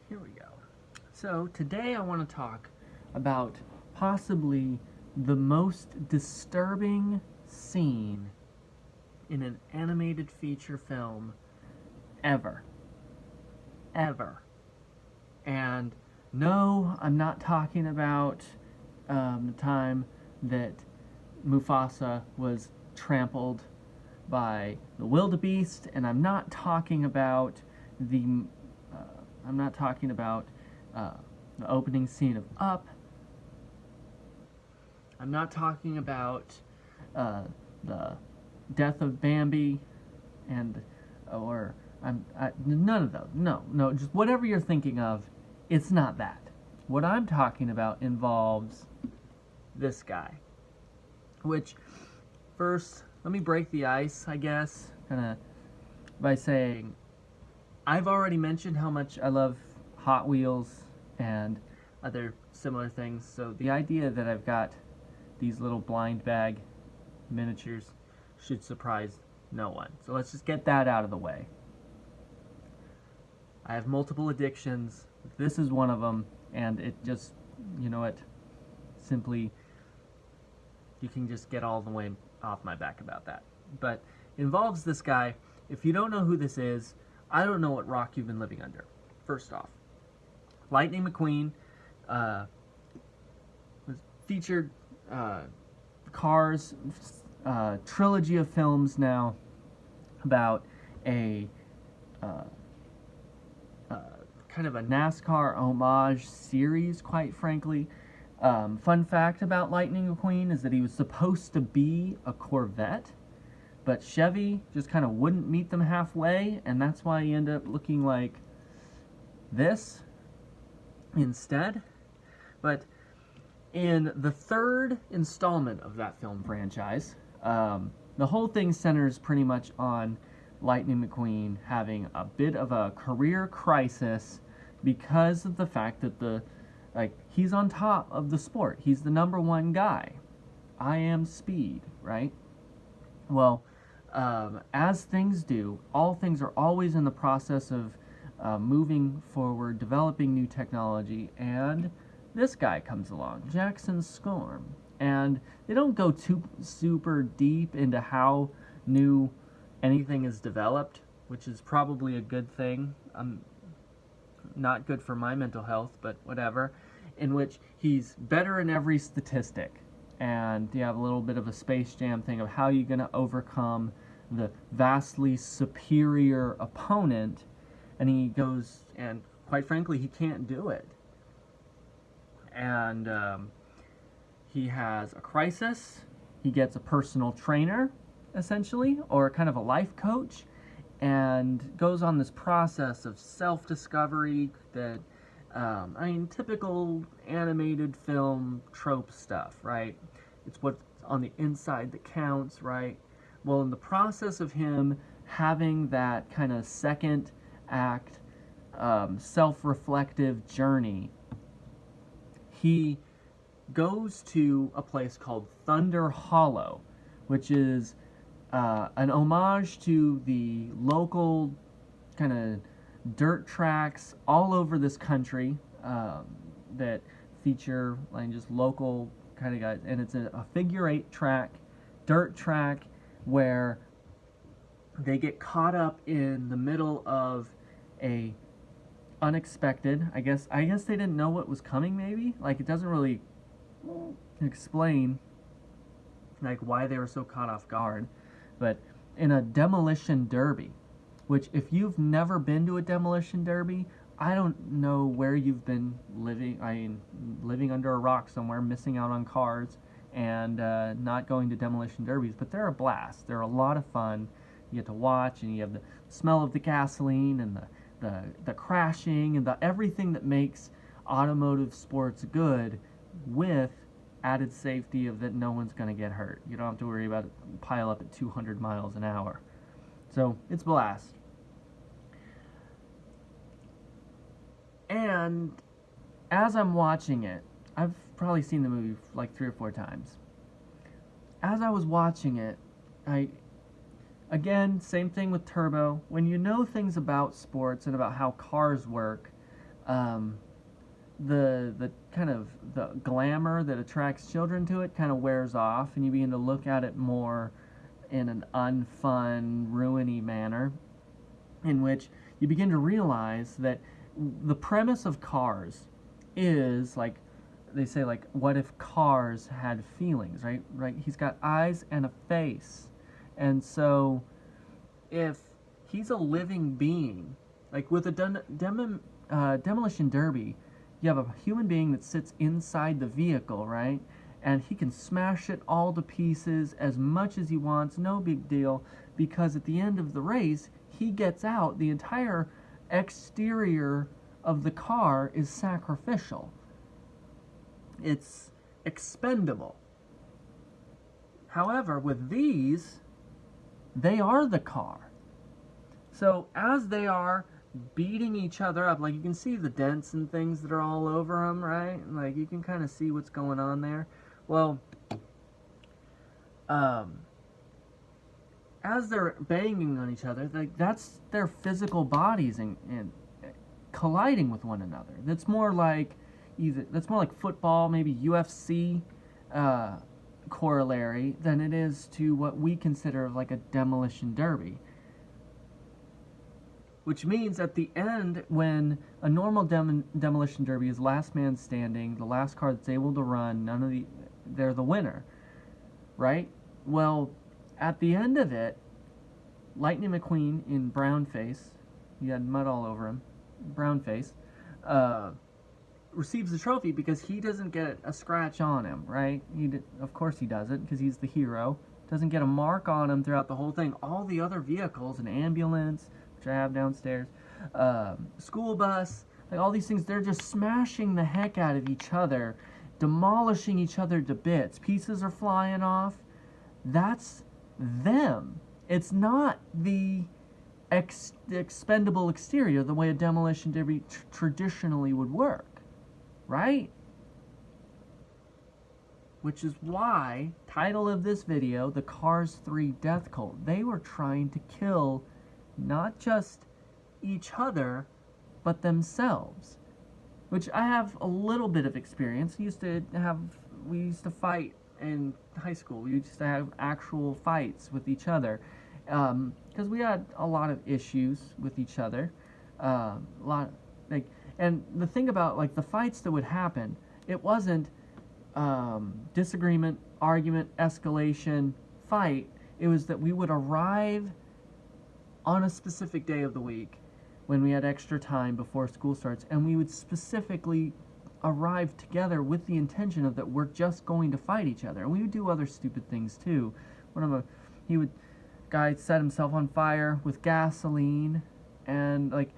Here we go. So today I want to talk about possibly the most disturbing scene in an animated feature film ever. Ever. And no, I'm not talking about the time that Mufasa was trampled by the wildebeest, and I'm not talking about the uh, I'm not talking about the opening scene of Up. I'm not talking about the death of Bambi, and or none of those. No, just whatever you're thinking of. It's not that. What I'm talking about involves this guy, which first let me break the ice, I guess, kind of by saying I've already mentioned how much I love Hot Wheels and other similar things. So the idea that I've got these little blind bag miniatures should surprise no one. So let's just get that out of the way. I have multiple addictions. This is one of them, and it just, you know what, simply, you can just get all the way off my back about that. But it involves this guy. If you don't know who this is, I don't know what rock you've been living under. First off, Lightning McQueen was featured Cars trilogy of films now about a kind of a NASCAR homage series, quite frankly. Fun fact about Lightning McQueen is that he was supposed to be a Corvette, but Chevy just kind of wouldn't meet them halfway, and that's why he ended up looking like this instead. But in the third installment of that film franchise, the whole thing centers pretty much on Lightning McQueen having a bit of a career crisis because of the fact that he's on top of the sport. He's the number one guy. I am speed, right? Well, as things do, all things are always in the process of moving forward, developing new technology, and this guy comes along, Jackson Storm, and they don't go too super deep into how new anything is developed, which is probably a good thing. Not good for my mental health, but whatever. In which he's better in every statistic, and you have a little bit of a Space Jam thing of how you're going to overcome the vastly superior opponent, and he goes, and quite frankly, he can't do it. And he has a crisis. He gets a personal trainer, essentially, or kind of a life coach, and goes on this process of self-discovery that, typical animated film trope stuff, right? It's what's on the inside that counts, right? Well, in the process of him having that kind of second act, self-reflective journey, he goes to a place called Thunder Hollow, which is an homage to the local kind of dirt tracks all over this country that feature just local kind of guys, and it's a figure-8 track, dirt track, where they get caught up in the middle of a unexpected, I guess they didn't know what was coming, maybe, it doesn't really explain why they were so caught off guard, but in a demolition derby, which if you've never been to a demolition derby, I don't know where you've been living. Living under a rock somewhere, missing out on cars, and not going to demolition derbies. But they're a blast. They're a lot of fun. You get to watch, and you have the smell of the gasoline, and the crashing, and the everything that makes automotive sports good, with added safety of that no one's going to get hurt. You don't have to worry about it pile up at 200 miles an hour. So it's blast. And as I'm watching it, I've probably seen the movie 3 or 4 times. As I was watching it, again, same thing with Turbo. When you know things about sports and about how cars work, um, the kind of the glamour that attracts children to it kind of wears off, and you begin to look at it more in an unfun, ruiny manner, in which you begin to realize that the premise of Cars is like, they say, like, what if Cars had feelings, right? Right? He's got eyes and a face. And so if he's a living being, like with a demolition derby, you have a human being that sits inside the vehicle, right? And he can smash it all to pieces as much as he wants, no big deal, because at the end of the race, he gets out. The entire exterior of the car is sacrificial. It's expendable. However, with these, they are the car. So as they are beating each other up, like you can see the dents and things that are all over them, right? Like you can kind of see what's going on there. Well, as they're banging on each other, like that's their physical bodies and colliding with one another. That's more like football, maybe UFC corollary than it is to what we consider like a demolition derby. Which means at the end, when a normal demolition derby is last man standing, the last car that's able to run, they're the winner, right? Well, at the end of it, Lightning McQueen in brown face, he had mud all over him, brown face, receives the trophy because he doesn't get a scratch on him, right? Of course he doesn't, because he's the hero. Doesn't get a mark on him throughout the whole thing. All the other vehicles, an ambulance, which I have downstairs, school bus, like all these things, they're just smashing the heck out of each other, demolishing each other to bits. Pieces are flying off. That's them. It's not the expendable exterior the way a demolition derby traditionally would work, right? Which is why, title of this video, the Cars 3 Death Cult. They were trying to kill not just each other, but themselves. Which I have a little bit of experience. We used to fight in high school. We used to have actual fights with each other. Because we had a lot of issues with each other. And the thing about like the fights that would happen, it wasn't disagreement, argument, escalation, fight. It was that we would arrive on a specific day of the week when we had extra time before school starts, and we would specifically arrive together with the intention of that we're just going to fight each other. And we would do other stupid things too. Guy set himself on fire with gasoline, and like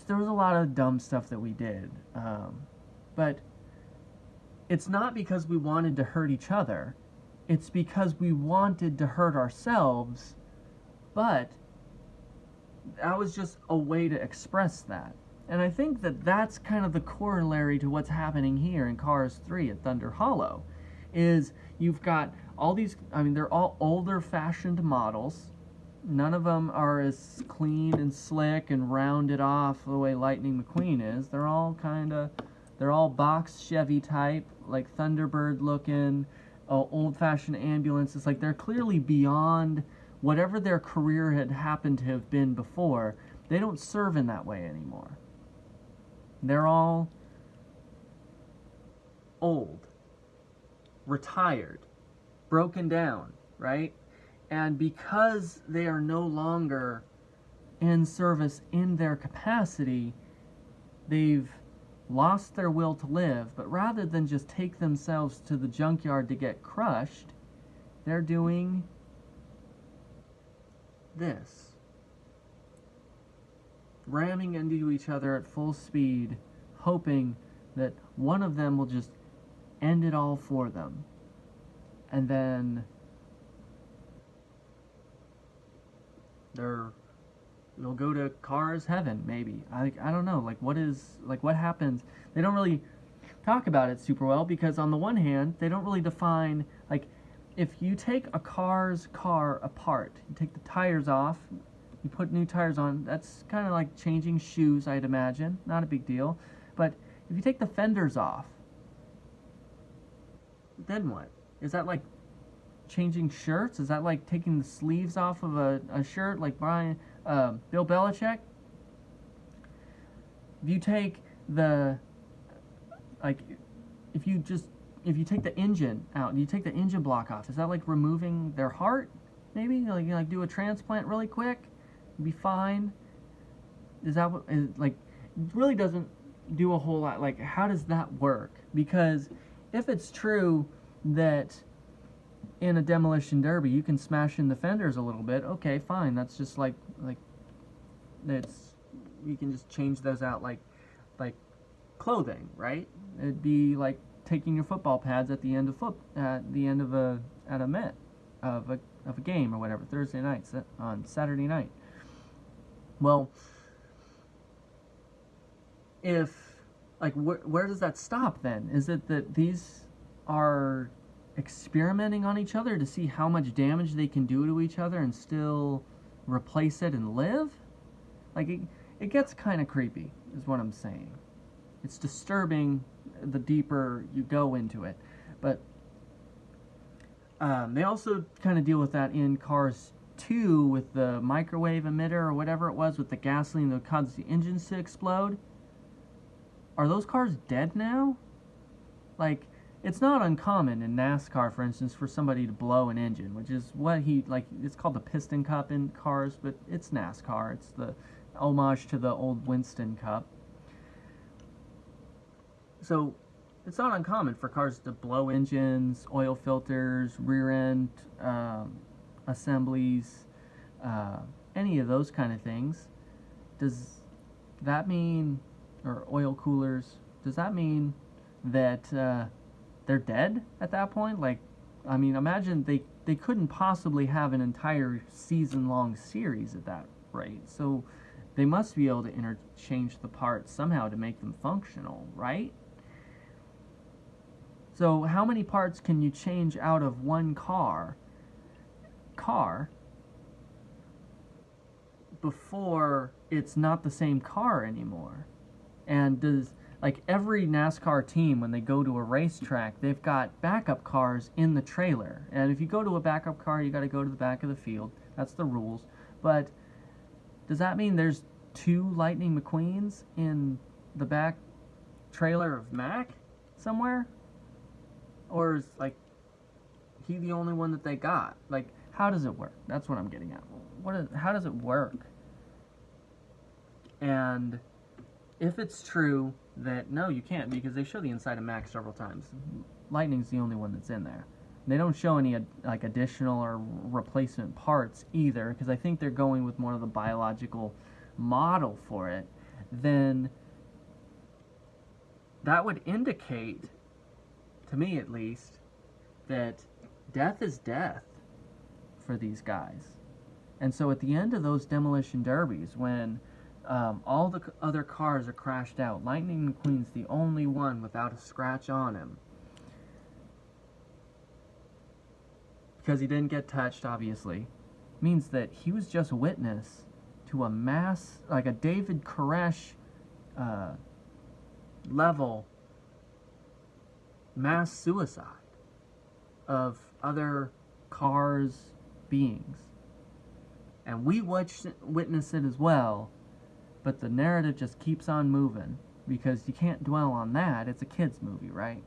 there was a lot of dumb stuff that we did. But it's not because we wanted to hurt each other. It's because we wanted to hurt ourselves, but that was just a way to express that. And I think that that's kind of the corollary to what's happening here in Cars 3 at Thunder Hollow, is you've got all these, they're all older fashioned models. None of them are as clean and slick and rounded off the way Lightning McQueen is. They're all box Chevy type, like Thunderbird looking, old fashioned ambulances. Like they're clearly beyond whatever their career had happened to have been before. They don't serve in that way anymore. They're all old, retired, broken down, right? And because they are no longer in service in their capacity, they've lost their will to live. But rather than just take themselves to the junkyard to get crushed, they're doing this. Ramming into each other at full speed, hoping that one of them will just end it all for them. And then they'll go to Cars heaven, maybe. I don't know, what happens? They don't really talk about it super well, because on the one hand, they don't really define, like, if you take a car apart, you take the tires off, You put new tires on. That's kind of like changing shoes, I'd imagine. Not a big deal. But if you take the fenders off, then what? Is that like changing shirts? Is that like taking the sleeves off of a shirt like Bill Belichick? If you take the, like, if you take the engine out and you take the engine block off, is that like removing their heart? Maybe like do a transplant really quick, be fine. Is that what like? It really doesn't do a whole lot. Like, how does that work? Because if it's true that in a demolition derby you can smash in the fenders a little bit, okay, fine. That's just like that's, you can just change those out like clothing, right? It'd be like taking your football pads at the end of a game or whatever, Thursday night on Saturday night. Well, if like where does that stop then? Is it that these are experimenting on each other to see how much damage they can do to each other and still replace it and live? Like, it gets kind of creepy, is what I'm saying. It's disturbing the deeper you go into it. But they also kind of deal with that in Cars 2 with the microwave emitter or whatever it was with the gasoline that caused the engines to explode. Are those cars dead now? Like, it's not uncommon in NASCAR, for instance, for somebody to blow an engine, which is what it's called the Piston Cup in Cars, but it's NASCAR. It's the homage to the old Winston Cup. So it's not uncommon for cars to blow engines, oil filters, rear end assemblies, any of those kind of things. Does that mean, or oil coolers, does that mean that they're dead at that point? Like, I mean, imagine they couldn't possibly have an entire season-long series at that rate. So they must be able to interchange the parts somehow to make them functional, right? So how many parts can you change out of one car before it's not the same car anymore? And does, like, every NASCAR team, when they go to a racetrack, they've got backup cars in the trailer. And if you go to a backup car, you got to go to the back of the field. That's the rules. But does that mean there's 2 Lightning McQueens in the back trailer of Mac somewhere? Or is, like, he the only one that they got? Like, how does it work? That's what I'm getting at. How does it work? And if it's true that, no, you can't, because they show the inside of Mac several times. Lightning's the only one that's in there. They don't show any, like, additional or replacement parts either, because I think they're going with more of the biological model for it. Then that would indicate, to me at least, that death is death for these guys. And so at the end of those demolition derbies, when all the other cars are crashed out, Lightning McQueen's the only one without a scratch on him, because he didn't get touched, obviously, means that he was just witness to a mass, like a David Koresh level mass suicide of other cars' beings. And we witness it as well, but the narrative just keeps on moving, because you can't dwell on that. It's a kid's movie, right?